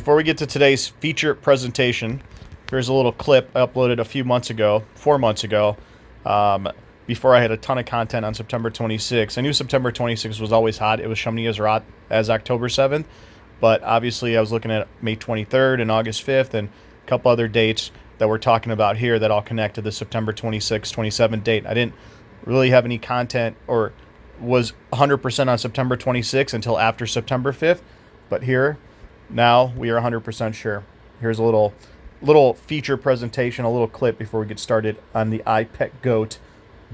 Before we get to today's feature presentation, here's a little clip I uploaded a few months ago, 4 months ago, before I had a ton of content on September 26th. I knew September 26th was always hot. It was Shemini as October 7th, but obviously I was looking at May 23rd and August 5th and a couple other dates that we're talking about here that all connect to the September 26th, 27th date. I didn't really have any content or was 100% on September 26th until after September 5th, but here, now we are 100% sure. Here's a little feature presentation, a little clip before we get started on the iPet Goat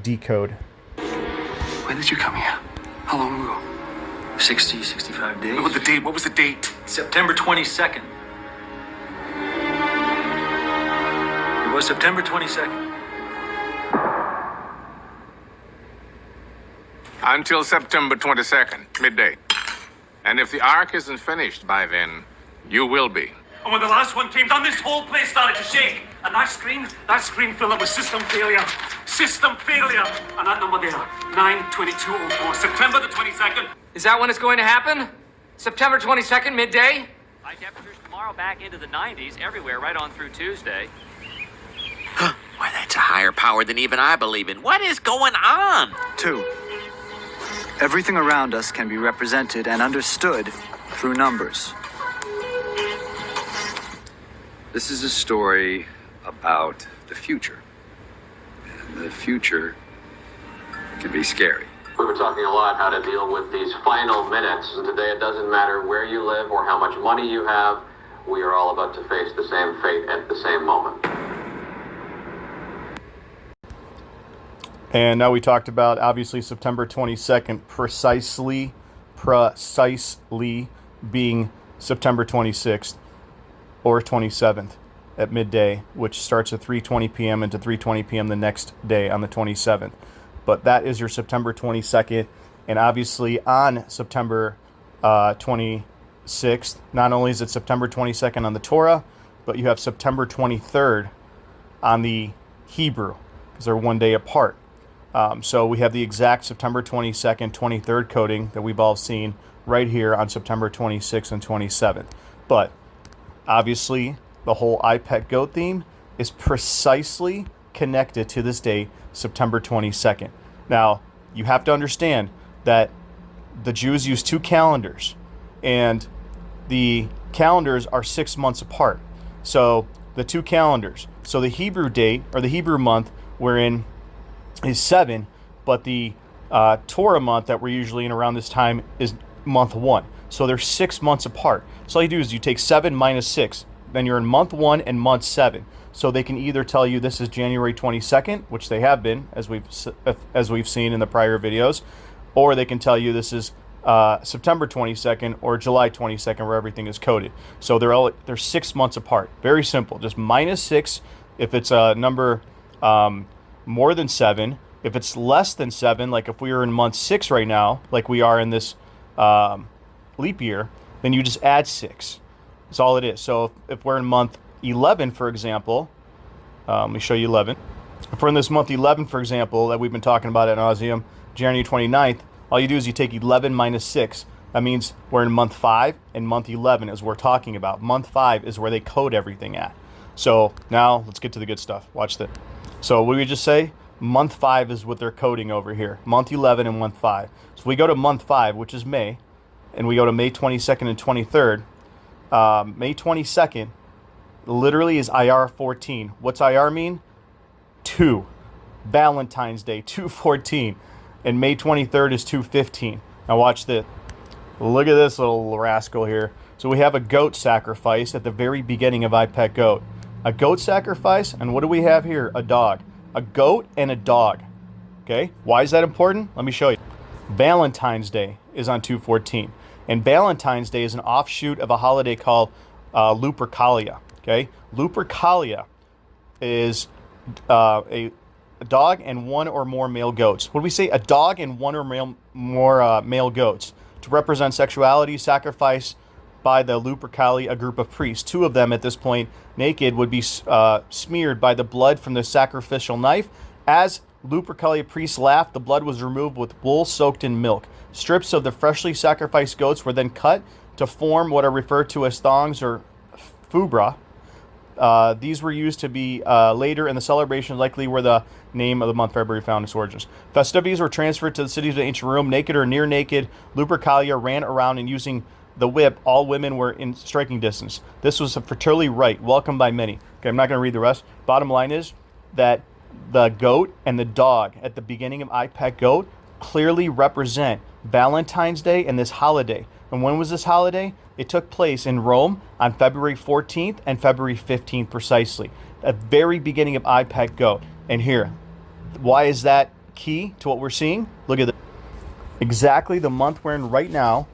decode. When did you come here? How long ago? 60, 65 days. What was the date? What was the date? September 22nd. It was September 22nd. Until September 22nd, midday. And if the arc isn't finished by then, you will be. And when the last one came down, this whole place started to shake. And that screen filled up with system failure. System failure. And that number there, 9/22/04, September the 22nd. Is that when it's going to happen? September 22nd, midday? High temperatures tomorrow back into the 90s everywhere right on through Tuesday. Why, that's a higher power than even I believe in. What is going on? 2. Everything around us can be represented and understood through numbers. This is a story about the future. And the future can be scary. We were talking a lot how to deal with these final minutes. And today it doesn't matter where you live or how much money you have. We are all about to face the same fate at the same moment. And now we talked about, obviously, September 22nd precisely being September 26th or 27th at midday, which starts at 3:20 p.m. into 3:20 p.m. the next day on the 27th. But that is your September 22nd. And obviously on September 26th, not only is it September 22nd on the Torah, but you have September 23rd on the Hebrew, because they're 1 day apart. So we have the exact September 22nd, 23rd coding that we've all seen right here on September 26th and 27th. But obviously, the whole iPet Goat theme is precisely connected to this date, September 22nd. Now, you have to understand that the Jews use 2 calendars, and the calendars are 6 months apart. So the 2 calendars. So the Hebrew date, or the Hebrew month we're in, is 7, but the Torah month that we're usually in around this time is month 1. So they're 6 months apart. So all you do is you take 7 minus 6, then you're in month 1 and month 7. So they can either tell you this is January 22nd, which they have been, as we've seen in the prior videos, or they can tell you this is September 22nd or July 22nd, where everything is coded. So they're 6 months apart. Very simple. Just minus 6 if it's a number more than 7. If it's less than 7, like if we are in month 6 right now, like we are in this leap year, then you just add 6. That's all it is. So if we're in month 11, for example, let me show you 11. If we're in this month 11, for example, that we've been talking about ad nauseum, January 29th, all you do is you take 11 minus 6. That means we're in month 5, and month 11 is what we're talking about. Month 5 is where they code everything at. So now let's get to the good stuff. Watch this. So what did we just say? Month 5 is what they're coding over here. Month 11 and month 5. So we go to month 5, which is May, and we go to May 22nd and 23rd. May 22nd literally is IR 14. What's IR mean? 2. Valentine's Day, 2/14. And May 23rd is 2/15. Now watch this. Look at this little rascal here. So we have a goat sacrifice at the very beginning of iPet Goat. A goat sacrifice, and what do we have here? A dog. A goat and a dog. Okay, why is that important? Let me show you. Valentine's Day is on 2/14. And Valentine's Day is an offshoot of a holiday called Lupercalia. Okay, Lupercalia is a dog and 1 or more male goats. What do we say? A dog and 1 or more male goats to represent sexuality, sacrifice by the Lupercalia, a group of priests. 2 of them at this point, naked, would be smeared by the blood from the sacrificial knife. As Lupercalia priests laughed, the blood was removed with wool soaked in milk. Strips of the freshly sacrificed goats were then cut to form what are referred to as thongs or Fubra. These were used to be later in the celebration, likely where the name of the month February found its origins. Festivities were transferred to the cities of the ancient Rome. Naked or near naked, Lupercalia ran around and using the whip. All women were in striking distance. This was a fertility rite, welcomed by many. Okay, I'm not going to read the rest. Bottom line is that the goat and the dog at the beginning of I Pet Goat clearly represent Valentine's Day and this holiday. And when was this holiday? It took place in Rome on February 14th and February 15th precisely. At the very beginning of I Pet Goat. And here, why is that key to what we're seeing? Look at this. Exactly the month we're in right now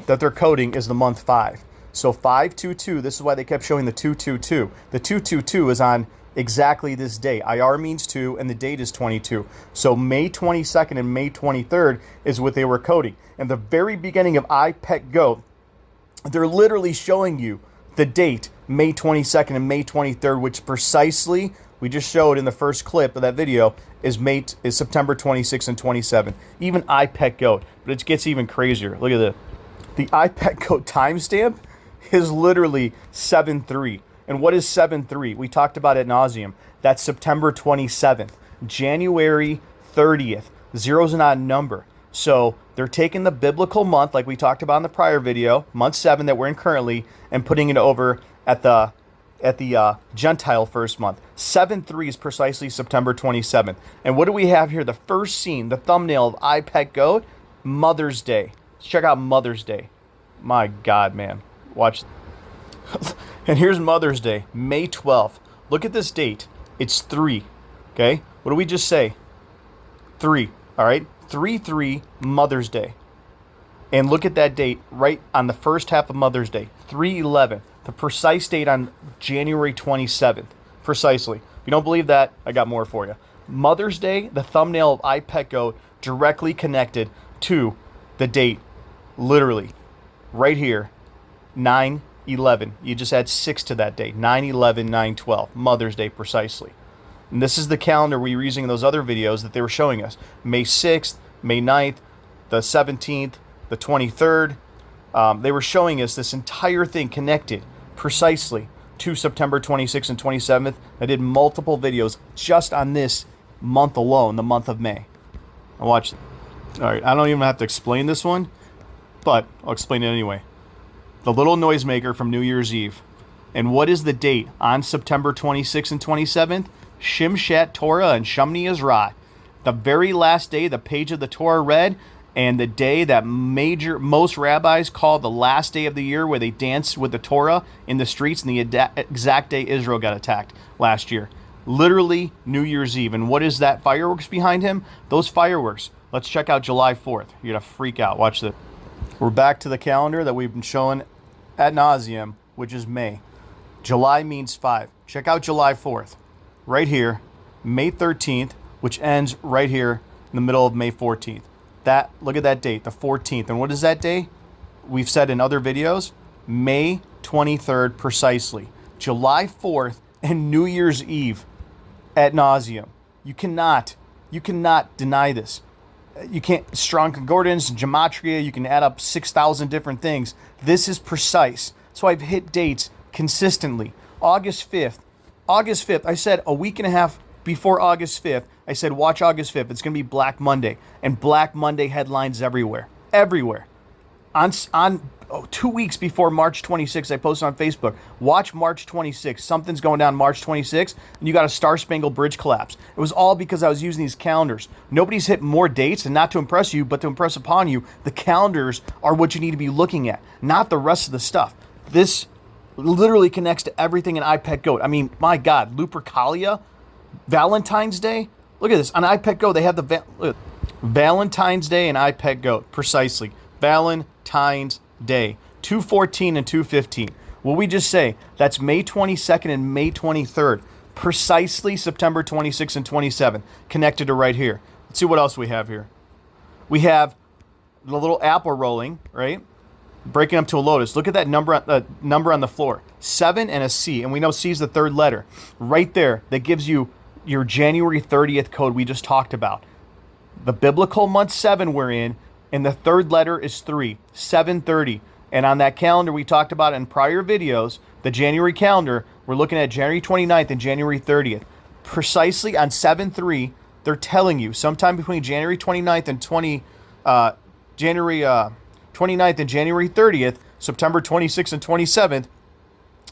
that they're coding is the month 5. So 522, this is why they kept showing the 222. The 222 is on exactly this day. IR means 2 and the date is 22. So May 22nd and May 23rd is what they were coding. And the very beginning of I Pet Goat, they're literally showing you the date, May 22nd and May 23rd, which precisely we just showed in the first clip of that video is September 26th and 27th. Even I Pet Goat, but it gets even crazier. Look at this. The I Pet Goat timestamp is literally 7/3. And what is 7/3? We talked about it ad nauseum. That's September 27th. January 30th. Zero's an odd number. So they're taking the biblical month, like we talked about in the prior video, month 7 that we're in currently, and putting it over at the Gentile first month. 7/3 is precisely September 27th. And what do we have here? The first scene, the thumbnail of I Pet Goat, Mother's Day. Let's check out Mother's Day. My God, man. Watch. And here's Mother's Day, May 12th. Look at this date. It's 3. Okay? What do we just say? 3. All right? 3/3, Mother's Day. And look at that date right on the first half of Mother's Day, 3/11. The precise date on January 27th. Precisely. If you don't believe that, I got more for you. Mother's Day, the thumbnail of I Pet Goat, directly connected to the date. Literally. Right here. 9/11. You just add 6 to that date. 9/11, 9/12. Mother's Day precisely. And this is the calendar we were using in those other videos that they were showing us. May 6th, May 9th, the 17th, the 23rd. They were showing us this entire thing connected precisely to September 26th and 27th. I did multiple videos just on this month alone, the month of May. I watched it. All right, I don't even have to explain this one, but I'll explain it anyway. The little noisemaker from New Year's Eve. And what is the date on September 26th and 27th? Shimshat Torah and Shemini Ezra. The very last day the page of the Torah read, and the day that most rabbis call the last day of the year, where they danced with the Torah in the streets, and the exact day Israel got attacked last year. Literally New Year's Eve. And what is that fireworks behind him? Those fireworks. Let's check out July 4th. You're going to freak out. Watch this. We're back to the calendar that we've been showing ad nauseum, which is May. July means 5. Check out July 4th. Right here, May 13th, which ends right here in the middle of May 14th. Look at that date, the 14th. And what is that day? We've said in other videos, May 23rd precisely. July 4th and New Year's Eve ad nauseum. You cannot deny this. You can't, strong concordance, gematria, you can add up 6,000 different things. This is precise. So I've hit dates consistently. August 5th, I said a week and a half before August 5th, I said, watch August 5th. It's going to be Black Monday. And Black Monday headlines everywhere. Everywhere. On 2 weeks before March 26th, I posted on Facebook, watch March 26th. Something's going down March 26th, and you got a Star-Spangled Bridge collapse. It was all because I was using these calendars. Nobody's hit more dates, and not to impress you, but to impress upon you, the calendars are what you need to be looking at, not the rest of the stuff. This literally connects to everything in I Pet Goat. I mean, my God, Lupercalia, Valentine's Day. Look at this. On I Pet Goat, they have Valentine's Day and I Pet Goat. Precisely. Valentine's Day. 2/14 and 2/15. What we just say, that's May 22nd and May 23rd. Precisely September 26th and 27th. Connected to right here. Let's see what else we have here. We have the little apple rolling, right? Breaking up to a lotus. Look at that number on the floor. 7 and a C. And we know C is the third letter. Right there, that gives you your January 30th code we just talked about. The biblical month 7 we're in, and the third letter is 3. 7/30. And on that calendar, we talked about in prior videos, the January calendar, we're looking at January 29th and January 30th. Precisely on 7/3, they're telling you sometime between January 29th and January 29th and January 30th, September 26th and 27th,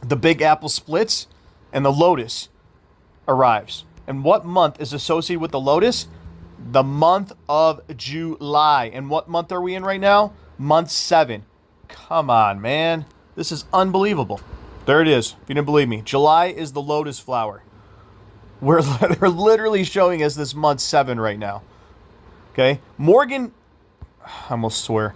the Big Apple splits and the Lotus arrives. And what month is associated with the Lotus? The month of July. And what month are we in right now? Month 7. Come on, man. This is unbelievable. There it is. If you didn't believe me. July is the lotus flower. They're literally showing us this month 7 right now. Okay? Morgan, I almost swore.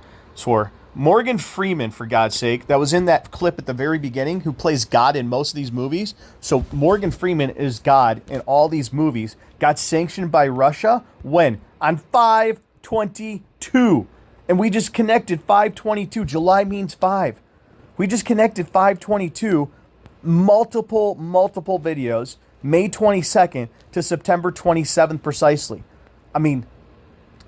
Morgan Freeman, for God's sake, that was in that clip at the very beginning, who plays God in most of these movies. So Morgan Freeman is God in all these movies. Got sanctioned by Russia when? On 5/22. And we just connected 5/22. July means 5. We just connected 5/22. Multiple videos. May 22nd to September 27th precisely. I mean,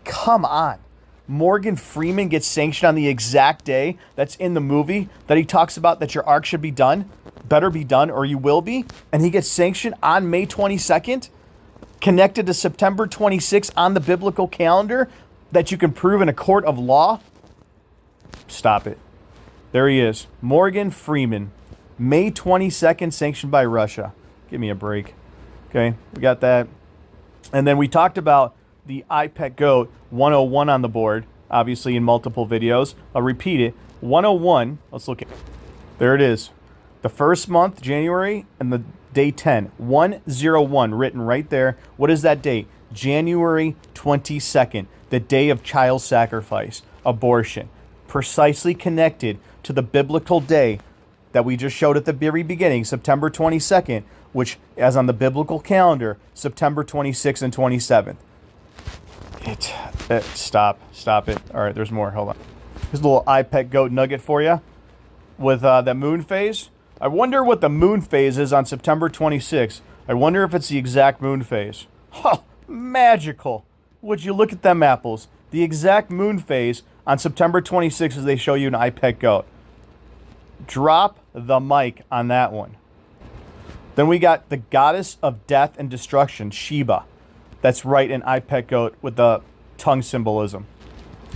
come on. Morgan Freeman gets sanctioned on the exact day that's in the movie that he talks about that your arc should be done, better be done, or you will be. And he gets sanctioned on May 22nd, connected to September 26th on the biblical calendar that you can prove in a court of law. Stop it. There he is. Morgan Freeman. May 22nd, sanctioned by Russia. Give me a break. Okay, we got that. And then we talked about the iPet Goat 101 on the board, obviously in multiple videos. I'll repeat it. 101, let's look at it. There it is. The first month, January, and the day 10. 101 written right there. What is that date? January 22nd, the day of child sacrifice, abortion. Precisely connected to the biblical day that we just showed at the very beginning, September 22nd, which, as on the biblical calendar, September 26th and 27th. Stop it. All right, there's more. Hold on. Here's a little iPet Goat nugget for you with that moon phase. I wonder what the moon phase is on September 26th. I wonder if it's the exact moon phase. Huh, magical. Would you look at them apples? The exact moon phase on September 26th as they show you an iPet Goat. Drop the mic on that one. Then we got the goddess of death and destruction, Sheba. That's right, an iPet Goat with the tongue symbolism.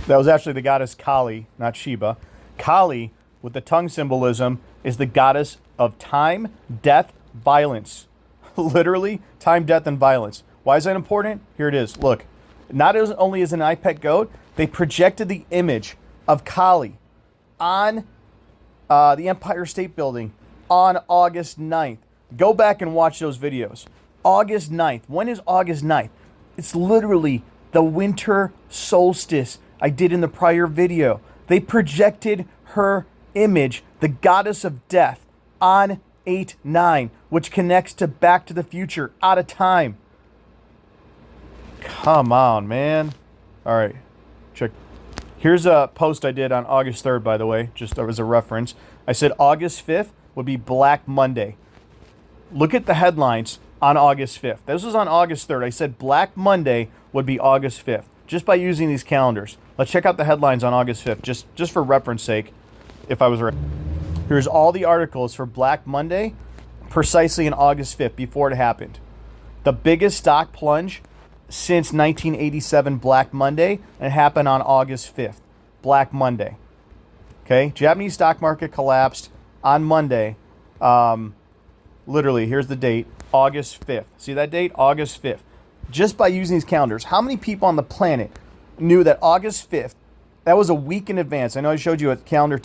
That was actually the goddess Kali, not Sheba. Kali, with the tongue symbolism, is the goddess of time, death, violence. Literally, time, death, and violence. Why is that important? Here it is. Look, not only is an iPet Goat, they projected the image of Kali on the Empire State Building on August 9th. Go back and watch those videos. August 9th. When is August 9th? It's literally the winter solstice I did in the prior video. They projected her image, the goddess of death, on 8/9, which connects to Back to the Future, out of time. Come on, man. All right, check. Here's a post I did on August 3rd, by the way, just as a reference. I said August 5th would be Black Monday. Look at the headlines on August 5th. This was on August 3rd. I said Black Monday would be August 5th, just by using these calendars. Let's check out the headlines on August 5th, just for reference sake, if I was right. Here's all the articles for Black Monday, precisely on August 5th, before it happened. The biggest stock plunge since 1987 Black Monday, and it happened on August 5th, Black Monday. Okay, Japanese stock market collapsed on Monday. Literally, here's the date, August 5th. See that date? August 5th. Just by using these calendars, how many people on the planet knew that August 5th, that was a week in advance? I know I showed you a calendar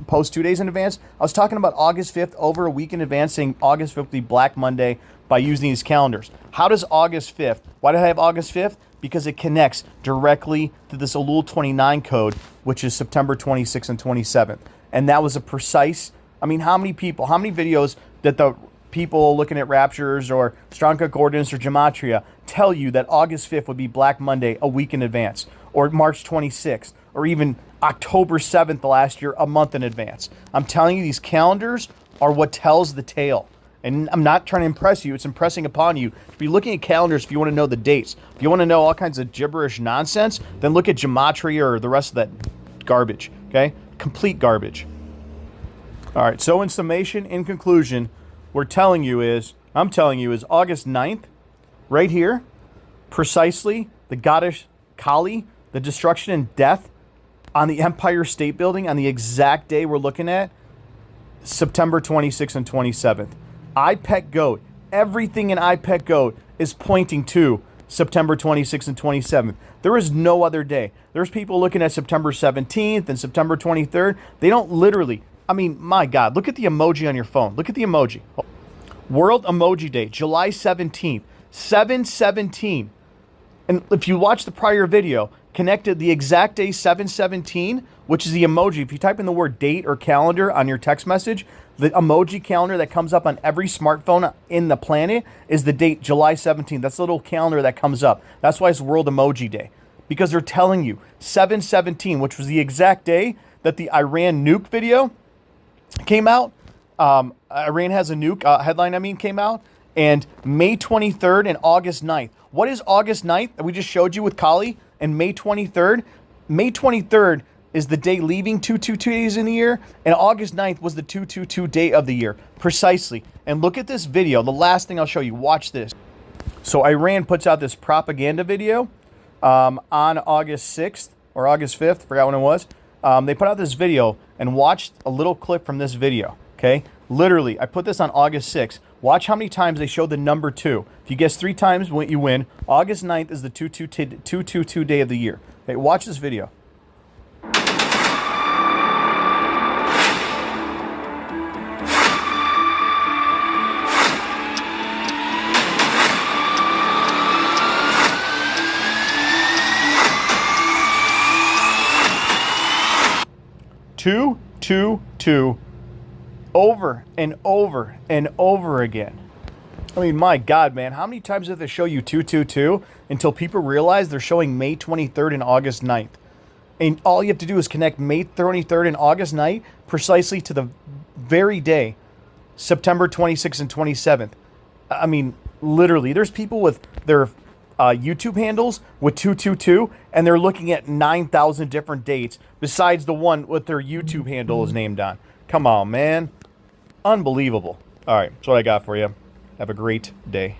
post 2 days in advance. I was talking about August 5th over a week in advance, saying August 5th would be Black Monday by using these calendars. How does August 5th, why did I have August 5th? Because it connects directly to this Elul 29 code, which is September 26th and 27th. And that was a precise, I mean, how many people, how many videos that the people looking at raptures or strong concordance or gematria tell you that August 5th would be Black Monday a week in advance, or March 26th, or even October 7th last year, a month in advance? I'm telling you, these calendars are what tells the tale. And I'm not trying to impress you. It's impressing upon you to be looking at calendars if you want to know the dates. If you want to know all kinds of gibberish nonsense, then look at gematria or the rest of that garbage, okay? complete garbage. All right, so in summation, in conclusion, I'm telling you is August 9th, right here, precisely the goddess Kali, the destruction and death on the Empire State Building on the exact day we're looking at, September 26th and 27th. IPEC GOAT, everything in IPEC GOAT is pointing to September 26th and 27th. There is no other day. There's people looking at September 17th and September 23rd. They don't literally, I mean, my God, look at the emoji on your phone. Look at the emoji. World Emoji Day, July 17th, 7/17. And if you watch the prior video, connected the exact day 7/17, which is the emoji. If you type in the word date or calendar on your text message, the emoji calendar that comes up on every smartphone in the planet is the date July 17th. That's the little calendar that comes up. That's why it's World Emoji Day. Because they're telling you 7/17, which was the exact day that the Iran nuke video came out. Iran has a nuke headline, came out. And May 23rd and August 9th. What is August 9th that we just showed you with Kali? And May 23rd? May 23rd is the day leaving 222 days in the year. And August 9th was the 222 day of the year. Precisely. And look at this video. The last thing I'll show you. Watch this. So Iran puts out this propaganda video on August 6th or August 5th. Forgot when it was. They put out this video and watched a little clip from this video. Okay? Literally, I put this on August 6th. Watch how many times they show the number 2. If you guess 3 times, you win. August 9th is the 222 day of the year. Okay, watch this video. Two, over and over and over again. I mean, my God, man, how many times have they show you 222 until people realize they're showing May 23rd and August 9th? And all you have to do is connect May 23rd and August 9th precisely to the very day, September 26th and 27th. I mean, literally, there's people with their YouTube handles with 222, and they're looking at 9,000 different dates besides the one with their YouTube handle is named on. Come on, man. Unbelievable. All right, that's what I got for you. Have a great day.